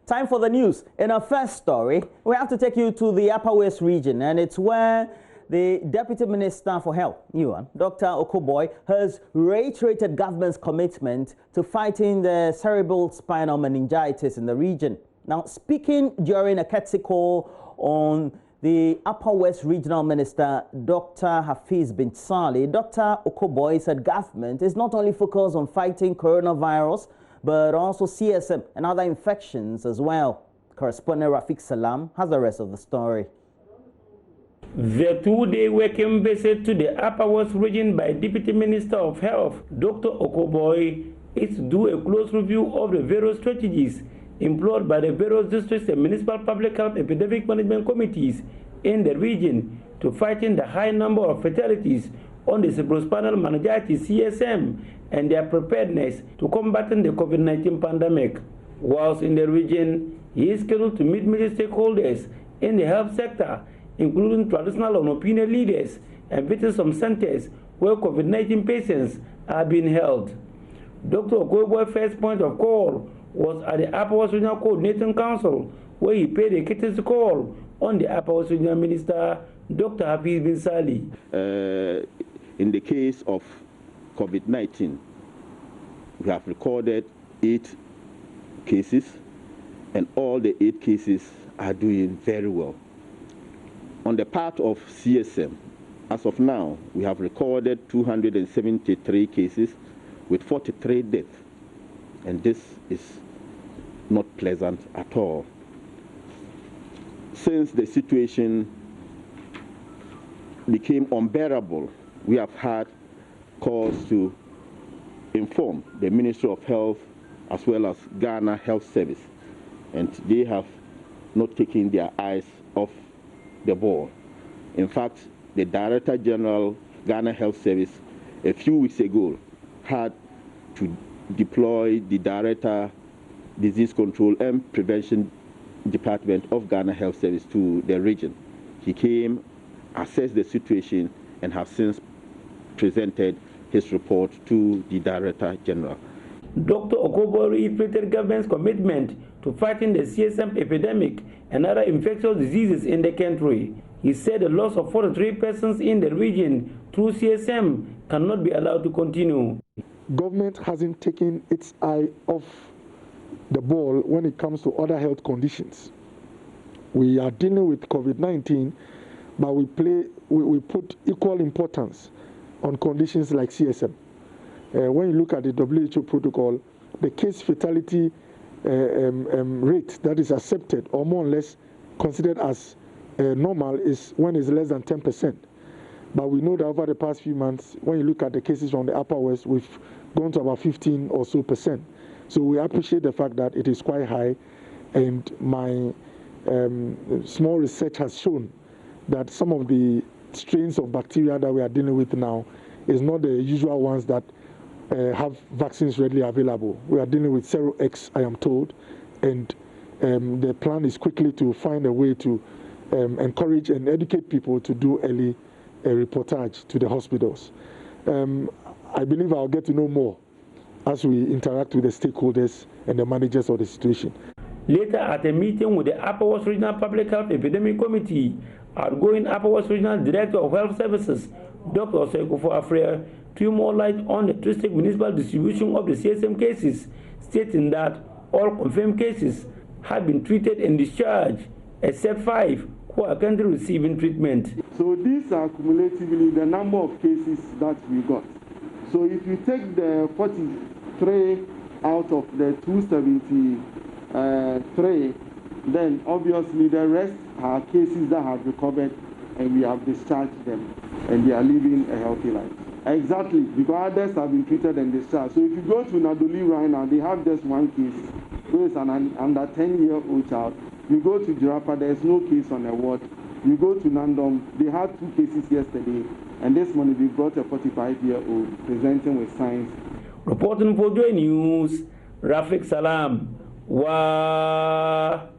Time for the news. In our first story, we have to take you to the Upper West region, and it's where the Deputy Minister for Health, Dr. Okoboy, has reiterated government's commitment to fighting the cerebral spinal meningitis in the region. Now, speaking during a courtesy call on the Upper West Regional Minister, Dr. Hafiz bin Saleh, Dr. Okoboy said government is not only focused on fighting coronavirus, but also CSM and other infections as well. Correspondent Rafiq Salam has the rest of the story. The two-day working visit to the Upper West region by Deputy Minister of Health, Dr. Okoboy, is to do a close review of the various strategies employed by the various districts and municipal public health epidemic management committees in the region to fighting the high number of fatalities on the cerebrospinal meningitis CSM and their preparedness to combating the COVID-19 pandemic. Whilst in the region, he is scheduled to meet major stakeholders in the health sector, including traditional and opinion leaders, and visit some centers where COVID-19 patients are being held. Dr. Okoboy's first point of call was at the Upper West Regional Coordinating Council, where he paid a courtesy call on the Upper West Regional Minister, Dr. Hafiz bin Saleh. In the case of COVID-19, we have recorded 8 cases, and all the 8 cases are doing very well. On the part of CSM, as of now, we have recorded 273 cases with 43 deaths, and this is not pleasant at all. Since the situation became unbearable, we have had cause to inform the Ministry of Health as well as Ghana Health Service, and they have not taken their eyes off the ball. In fact, the Director General Ghana Health Service a few weeks ago had to deploy the Director Disease Control and Prevention Department of Ghana Health Service to the region. He came, assessed the situation, and has since presented his report to the Director General. Dr. Okoboy reiterated government's commitment to fighting the CSM epidemic and other infectious diseases in the country. He said the loss of 43 persons in the region through CSM cannot be allowed to continue. Government hasn't taken its eye off the ball when it comes to other health conditions. We are dealing with COVID-19, but we put equal importance on conditions like CSM. When you look at the WHO protocol, the case fatality rate that is accepted or more or less considered as normal is when it's less than 10%. But we know that over the past few months, when you look at the cases from the Upper West, we've gone to about 15 or so %. So we appreciate the fact that it is quite high, and my small research has shown that some of the strains of bacteria that we are dealing with now is not the usual ones that have vaccines readily available. We are dealing with Sero-X, I am told, and the plan is quickly to find a way to encourage and educate people to do early reportage to the hospitals. I believe I'll get to know more as we interact with the stakeholders and the managers of the situation. Later, at a meeting with the Upper West Regional Public Health Epidemic Committee, outgoing Upper West Regional Director of Health Services, Dr. Oseko Afrea, threw more light on the district municipal distribution of the CSM cases, stating that all confirmed cases have been treated and discharged, except 5 who are currently receiving treatment. So these are cumulatively the number of cases that we got. So if you take the 43 out of the 273, then obviously the rest are cases that have recovered and we have discharged them and they are living a healthy life. Exactly, because others have been treated and discharged. So if you go to Nadoli right now, they have just 1 case, who is an under 10-year-old child. You go to Jirapa, there is no case on the ward. You go to Nandom, they had 2 cases yesterday, and this morning they brought a 45-year-old presenting with signs. Reporting for JoyNews, Rafiq Salam. Wow.